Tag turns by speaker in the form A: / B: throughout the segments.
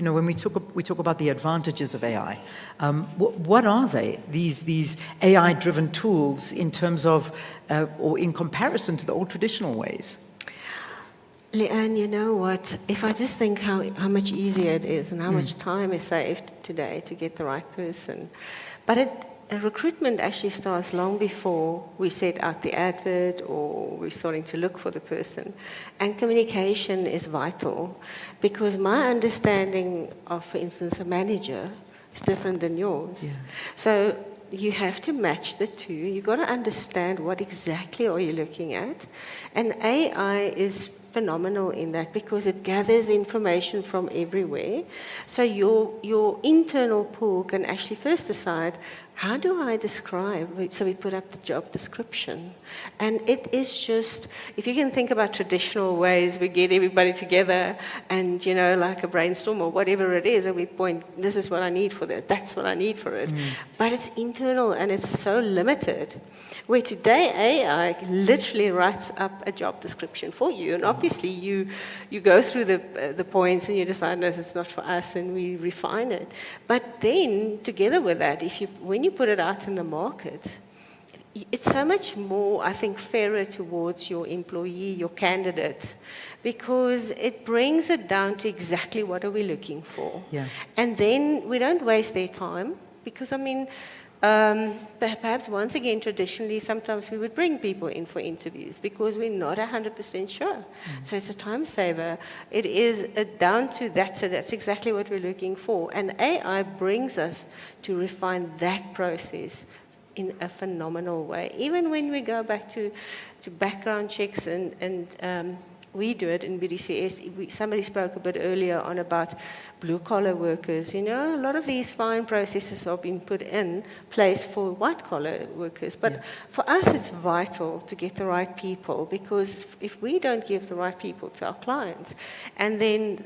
A: when we talk about the advantages of AI, what are they? These AI-driven tools in terms of, or in comparison to the old traditional ways?
B: Leanne, you know what? If I just think how much easier it is and how much time is saved today to get the right person. But recruitment actually starts long before we set out the advert or we're starting to look for the person. And communication is vital because my understanding of, for instance, a manager is different than yours. Yeah. So you have to match the two. You've got to understand what exactly are you looking at. And AI is phenomenal in that because it gathers information from everywhere. So your internal pool can actually first decide, how do I describe? So we put up the job description. And it is just, if you can think about traditional ways, we get everybody together and, like a brainstorm or whatever it is, and we point, this is what I need for that, that's what I need for it. But it's internal and it's so limited. Where today AI literally writes up a job description for you. And obviously you go through the points and you decide, no, it's not for us, and we refine it. But then, together with that, when you put it out in the market, it's so much more, I think, fairer towards your employee, your candidate, because it brings it down to exactly what are we looking for. Yeah. And then we don't waste their time, because, perhaps once again, traditionally, sometimes we would bring people in for interviews because we're not 100% sure. So it's a time saver. It is down to that, so that's exactly what we're looking for. And AI brings us to refine that process in a phenomenal way. Even when we go back to background checks and we do it in BDCS. Somebody spoke a bit earlier on about blue-collar workers. A lot of these fine processes are being put in place for white-collar workers. But for us, it's vital to get the right people, because if we don't give the right people to our clients, and then,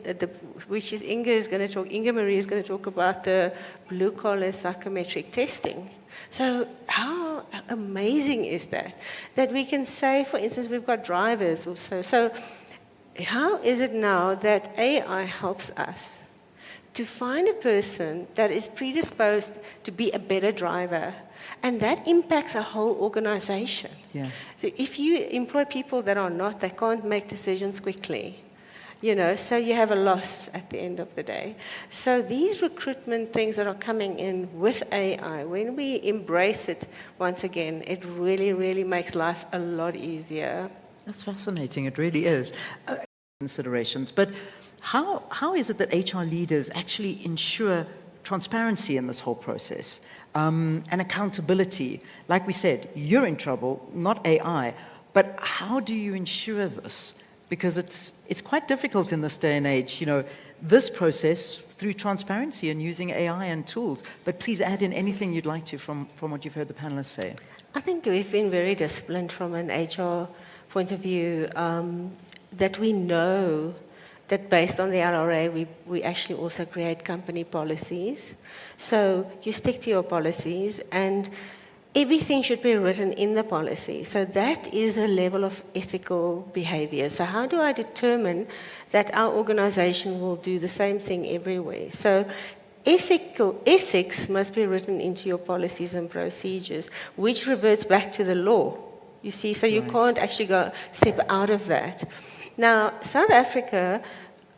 B: which is Inga Marie is going to talk about the blue-collar psychometric testing. So how amazing is that? That we can say, for instance, we've got drivers or so. So how is it now that AI helps us to find a person that is predisposed to be a better driver? And that impacts a whole organization. Yeah. So if you employ people that are not, they can't make decisions quickly, so you have a loss at the end of the day. So these recruitment things that are coming in with AI, when we embrace it, once again, it really, really makes life a lot easier.
A: That's fascinating. It really is. Considerations. But how is it that HR leaders actually ensure transparency in this whole process and accountability? Like we said, you're in trouble, not AI. But how do you ensure this? Because it's quite difficult in this day and age, this process through transparency and using AI and tools. But please add in anything you'd like to from what you've heard the panelists say.
B: I think we've been very disciplined from an HR point of view, that we know that based on the LRA, we actually also create company policies. So you stick to your policies, and everything should be written in the policy. So that is a level of ethical behavior. So how do I determine that our organization will do the same thing everywhere? So ethics must be written into your policies and procedures, which reverts back to the law. You see, so you can't actually step out of that. Now, South Africa,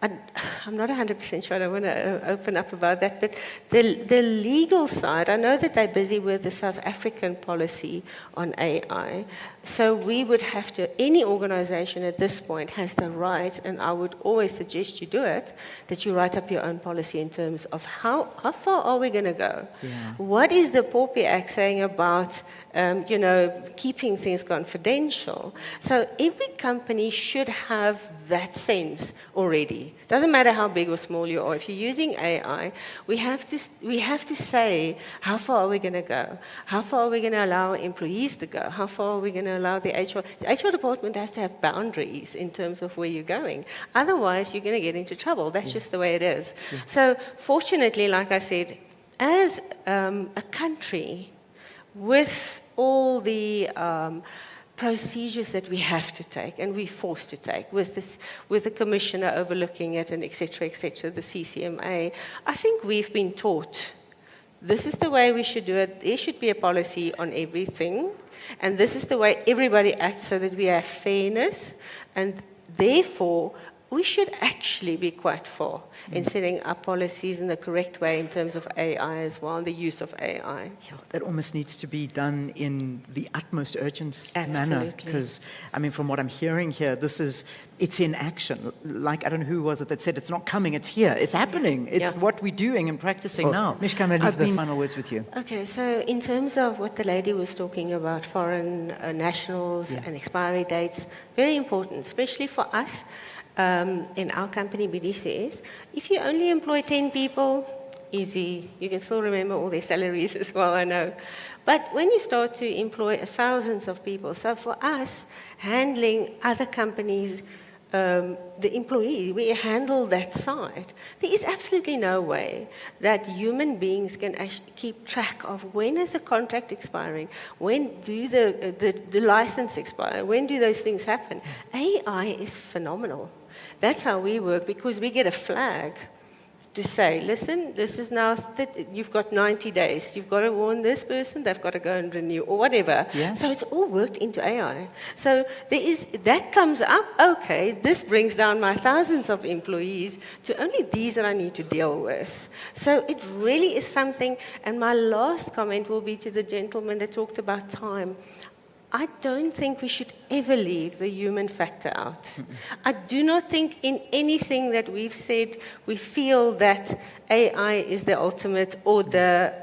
B: I'm not 100% sure, I don't want to open up about that, but the legal side, I know that they're busy with the South African policy on AI. So we would have to, any organization at this point has the right, and I would always suggest you do it, that you write up your own policy in terms of how far are we going to go? Yeah. What is the POPI Act saying about, keeping things confidential? So every company should have that sense already. Doesn't matter how big or small you are. If you're using AI, we have to say, how far are we going to go? How far are we going to allow employees to go? How far are we going to allow the HR department has to have boundaries in terms of where you're going. Otherwise, you're going to get into trouble. That's just the way it is. Yeah. So fortunately, like I said, as a country with all the procedures that we have to take and we're forced to take with the commissioner overlooking it and et cetera, the CCMA. I think we've been taught this is the way we should do it. There should be a policy on everything. And this is the way everybody acts so that we have fairness. And therefore, we should actually be quite far in setting up policies in the correct way in terms of AI as well, and the use of AI.
A: Yeah, that almost needs to be done in the utmost urgent manner.
B: Absolutely.
A: Because, I mean, from what I'm hearing here, it's in action. Like, I don't know who was it that said it's not coming, it's here, it's happening. It's what we're doing and practicing now. Mishka, I'm going to leave the final words with you.
B: Okay, so in terms of what the lady was talking about, foreign nationals and expiry dates, very important, especially for us. In our company, Bdcs, if you only employ 10 people, easy. You can still remember all their salaries as well, I know. But when you start to employ thousands of people, so for us, handling other companies, the employee, we handle that side. There is absolutely no way that human beings can actually keep track of when is the contract expiring, when do the license expire, when do those things happen. AI is phenomenal. That's how we work, because we get a flag to say, listen, this is now, you've got 90 days. You've got to warn this person, they've got to go and renew, or whatever. Yeah. So it's all worked into AI. So that comes up, okay, this brings down my thousands of employees to only these that I need to deal with. So it really is something, and my last comment will be to the gentleman that talked about time. I don't think we should ever leave the human factor out. I do not think in anything that we've said we feel that AI is the ultimate or the